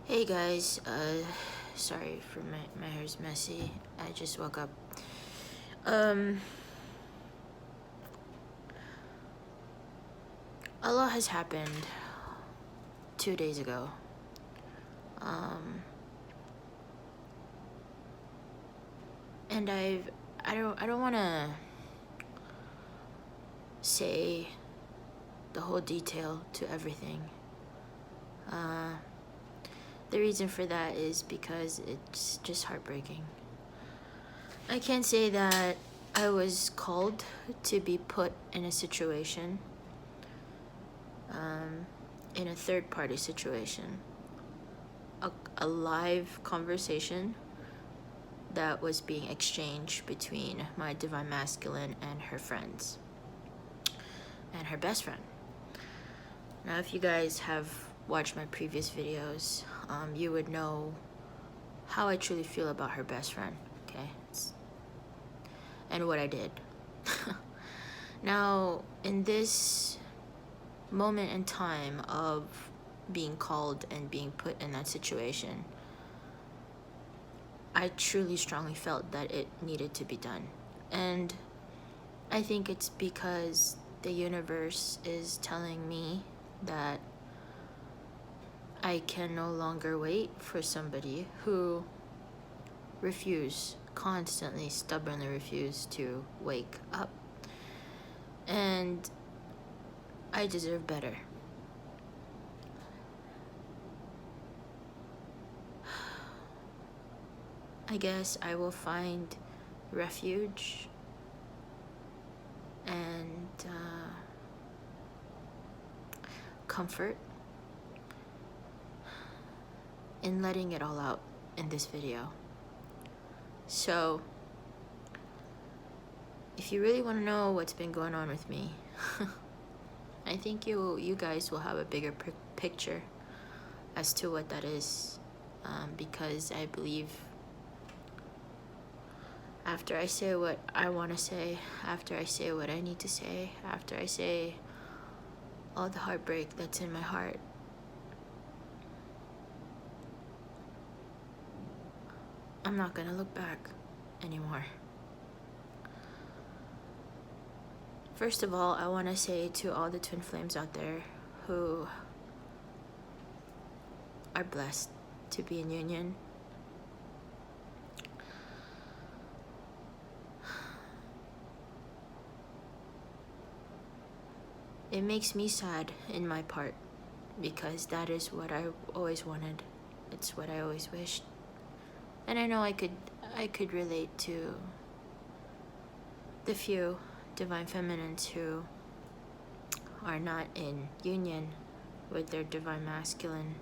Hey guys, sorry for my hair's messy. I just woke up. Um, a lot has happened 2 days ago. And I don't want to say the whole detail to everything. The reason for that is because it's just heartbreaking. I can't say that I was called to be put in a situation, in a third-party situation, a live conversation that was being exchanged between my divine masculine and her friends and her best friend. Now, if you guys have watched my previous videos, you would know how I truly feel about her best friend, okay? And what I did. Now, in this moment in time of being called and being put in that situation, I truly strongly felt that it needed to be done. And I think it's because the universe is telling me that I can no longer wait for somebody who constantly, stubbornly refuse to wake up. And I deserve better. I guess I will find refuge and comfort in letting it all out in this video. So, if you really want to know what's been going on with me, I think you guys will have a bigger picture as to what that is, because I believe after I say what I want to say, after I say what I need to say, after I say all the heartbreak that's in my heart, I'm not gonna look back anymore. First of all, I want to say to all the twin flames out there who are blessed to be in union, it makes me sad in my part, because that is what I always wanted. It's what I always wished. And I know I could relate to the few divine feminines who are not in union with their divine masculine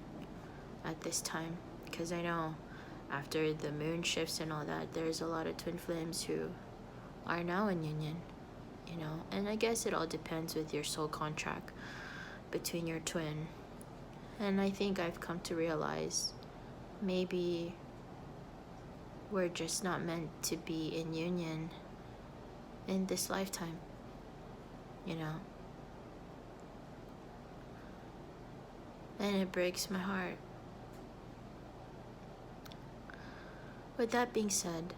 at this time, because I know after the moon shifts and all that, there's a lot of twin flames who are now in union, you know. And I guess it all depends with your soul contract between your twin. And I think I've come to realize maybe we're just not meant to be in union in this lifetime, you know. And it breaks my heart. With that being said,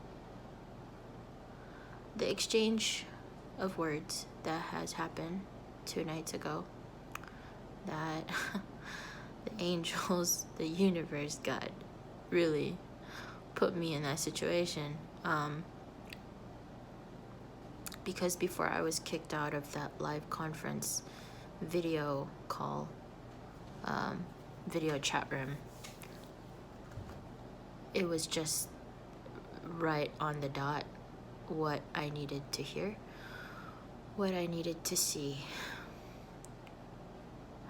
the exchange of words that has happened 2 nights ago, that the angels, the universe, God really put me in that situation. Because before I was kicked out of that live conference video call, video chat room, it was just right on the dot what I needed to hear, what I needed to see,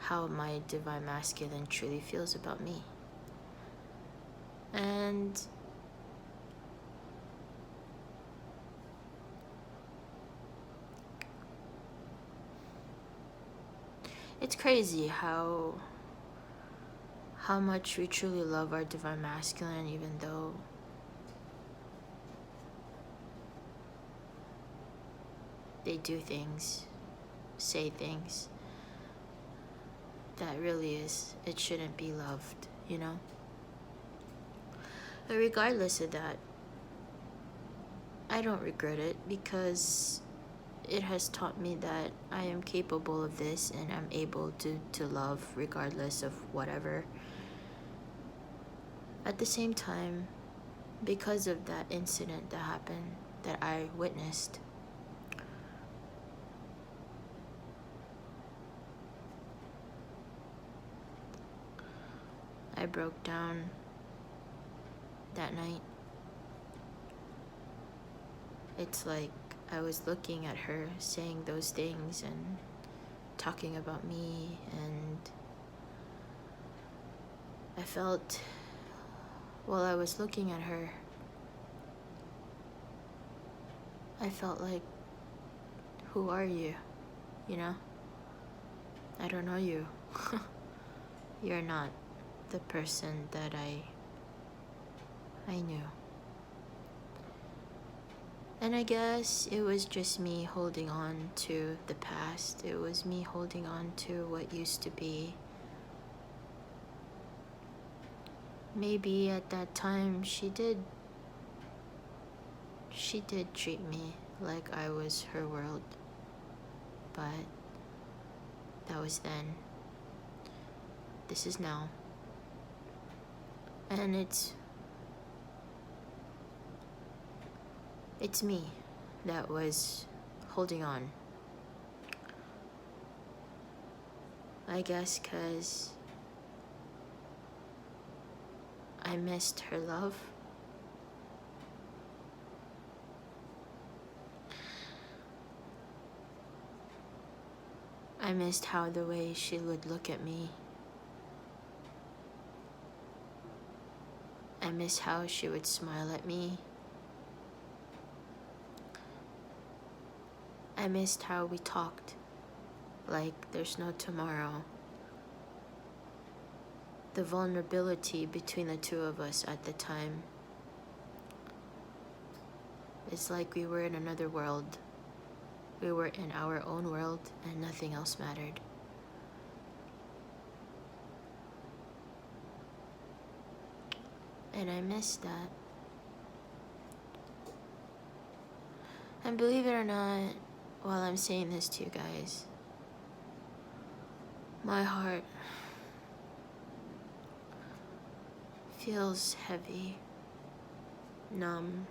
how my divine masculine truly feels about me. And it's crazy how much we truly love our divine masculine, even though they do things, say things that really it shouldn't be loved, you know? But regardless of that, I don't regret it because it has taught me that I am capable of this and I'm able to love regardless of whatever. At the same time, because of that incident that happened, that I witnessed, I broke down that night. It's like I was looking at her saying those things and talking about me, and I felt, while I was looking at her, I felt like, who are you? You know? I don't know you. You're not the person that I knew. And I guess it was just me holding on to the past. It was me holding on to what used to be. Maybe at that time she did treat me like I was her world. But that was then. This is now. And it's me that was holding on. I guess 'cause I missed her love. I missed how the way she would look at me. I missed how she would smile at me. I missed how we talked like there's no tomorrow. The vulnerability between the two of us at the time. It's like we were in another world. We were in our own world and nothing else mattered. And I miss that. And believe it or not, while I'm saying this to you guys, my heart feels heavy, numb,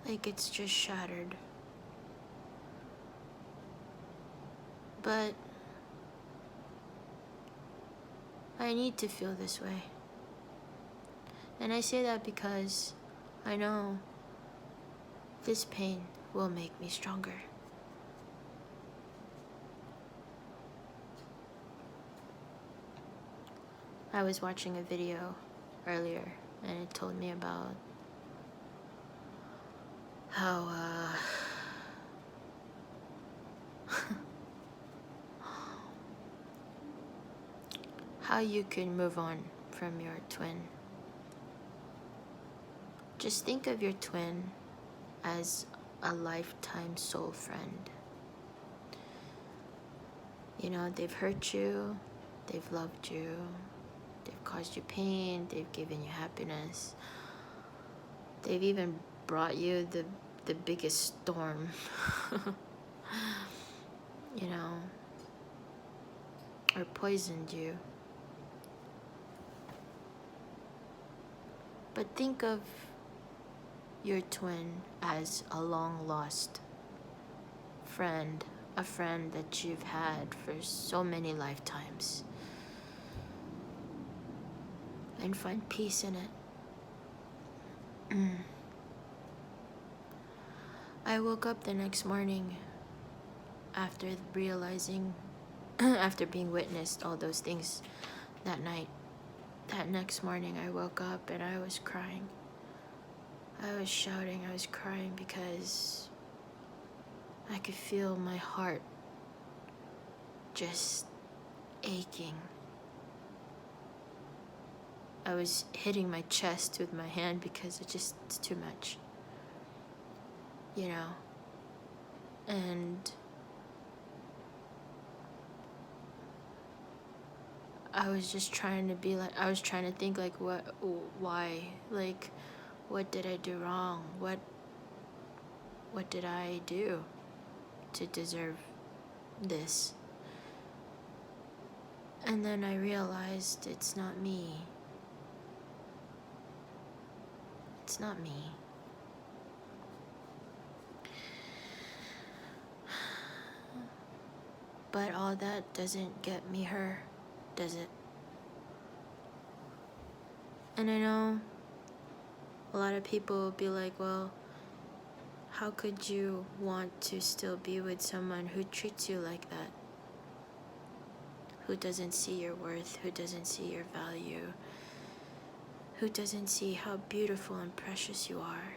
like it's just shattered. But I need to feel this way. And I say that because I know this pain will make me stronger. I was watching a video earlier and it told me about how how you can move on from your twin. Just think of your twin as a lifetime soul friend. You know, they've hurt you, they've loved you, they've caused you pain, they've given you happiness. They've even brought you the biggest storm. You know, or poisoned you. But think of your twin as a long-lost friend, a friend that you've had for so many lifetimes, and find peace in it. I woke up the next morning after realizing, after being witnessed all those things that night. That next morning I woke up and I was crying. I was shouting, I was crying because I could feel my heart just aching. I was hitting my chest with my hand because it's too much, you know. And I was just trying to be like, I was trying to think like, why, like, what did I do wrong? What did I do to deserve this? And then I realized it's not me. It's not me. But all that doesn't get me her, does it? And I know a lot of people will be like, well, how could you want to still be with someone who treats you like that? Who doesn't see your worth, who doesn't see your value, who doesn't see how beautiful and precious you are?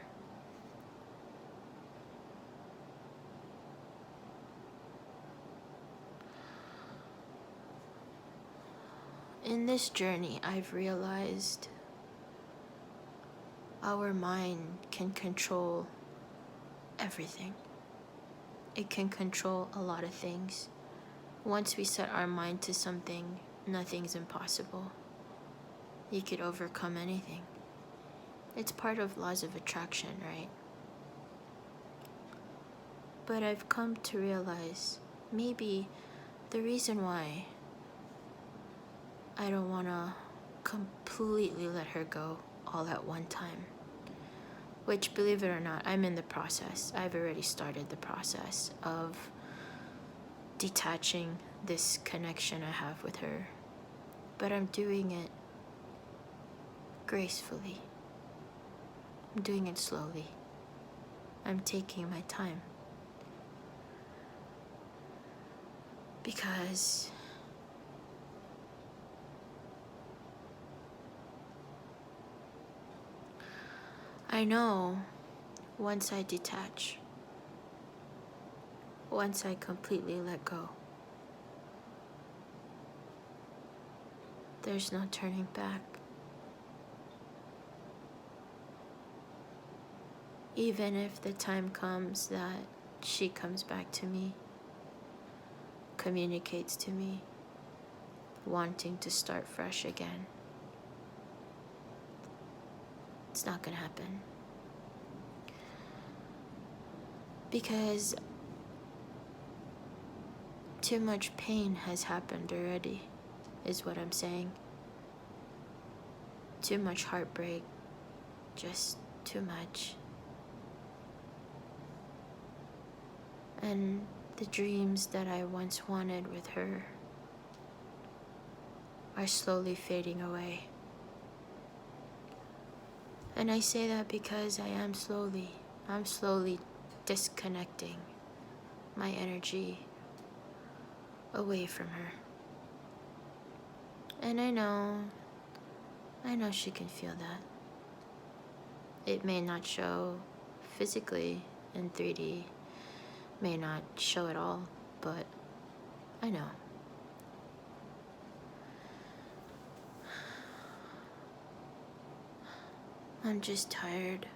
In this journey, I've realized our mind can control everything. It can control a lot of things. Once we set our mind to something, nothing's impossible. You could overcome anything. It's part of laws of attraction, right? But I've come to realize maybe the reason why I don't want to completely let her go all at one time, which, believe it or not, I'm in the process. I've already started the process of detaching this connection I have with her, but I'm doing it gracefully. I'm doing it slowly. I'm taking my time. Because I know once I detach, once I completely let go, there's no turning back. Even if the time comes that she comes back to me, communicates to me, wanting to start fresh again, it's not gonna happen. Because too much pain has happened already, is what I'm saying. Too much heartbreak, just too much. And the dreams that I once wanted with her are slowly fading away. And I say that because I'm slowly disconnecting my energy away from her. And I know she can feel that. It may not show physically in 3D, may not show at all, but I know. I'm just tired.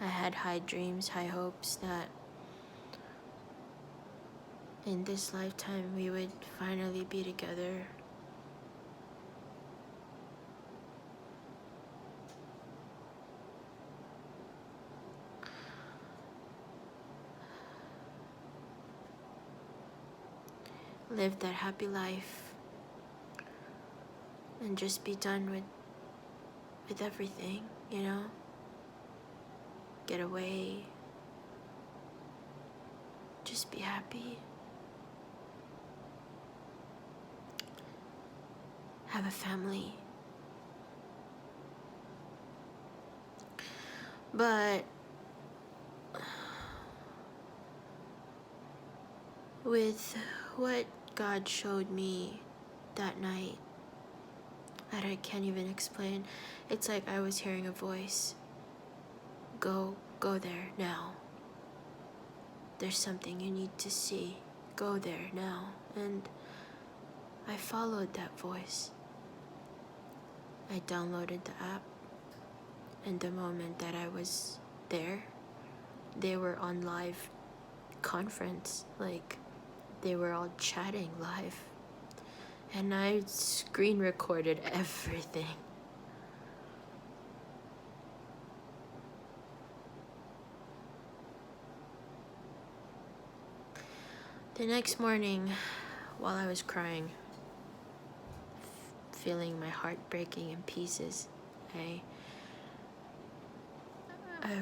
I had high dreams, high hopes that in this lifetime we would finally be together. Live that happy life and just be done with everything, you know? Get away. Just be happy. Have a family. But with what God showed me that night, that I can't even explain, it's like I was hearing a voice. Go there now. There's something you need to see. Go there now. And I followed that voice. I downloaded the app, and the moment that I was there, they were on live conference, like they were all chatting live, and I screen recorded everything. The next morning, while I was crying, feeling my heart breaking in pieces, I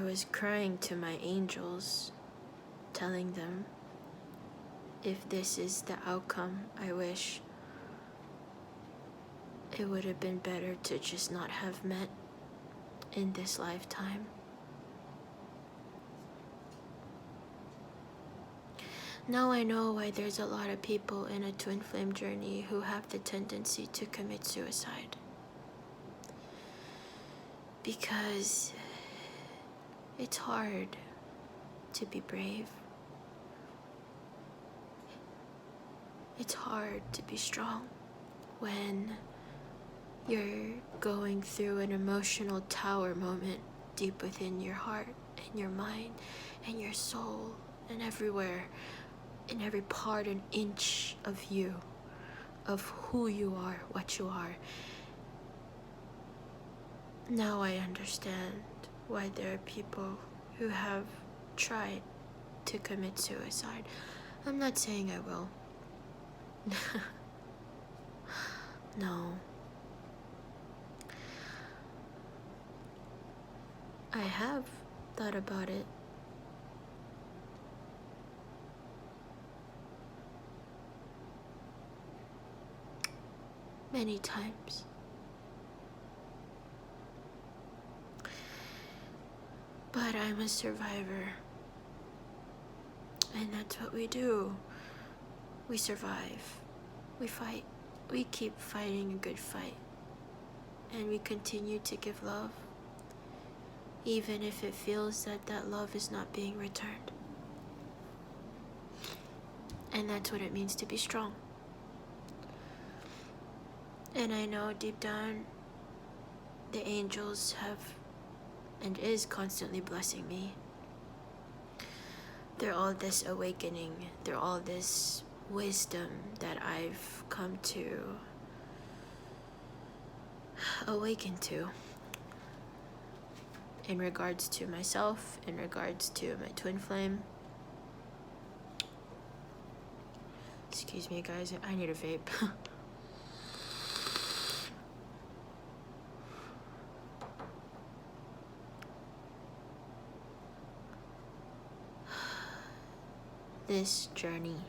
was crying to my angels, telling them, if this is the outcome I wish, it would have been better to just not have met in this lifetime. Now I know why there's a lot of people in a twin flame journey who have the tendency to commit suicide. Because it's hard to be brave. It's hard to be strong when you're going through an emotional tower moment deep within your heart and your mind and your soul and everywhere, in every part and inch of you, of who you are, what you are. Now I understand why there are people who have tried to commit suicide. I'm not saying I will. No. I have thought about it. Many times. But I'm a survivor. And that's what we do. We survive. We fight. We keep fighting a good fight. And we continue to give love, even if it feels that that love is not being returned. And that's what it means to be strong. And I know deep down, the angels have and is constantly blessing me. They're all this awakening. They're all this wisdom that I've come to awaken to. In regards to myself, in regards to my twin flame. Excuse me guys, I need a vape. This journey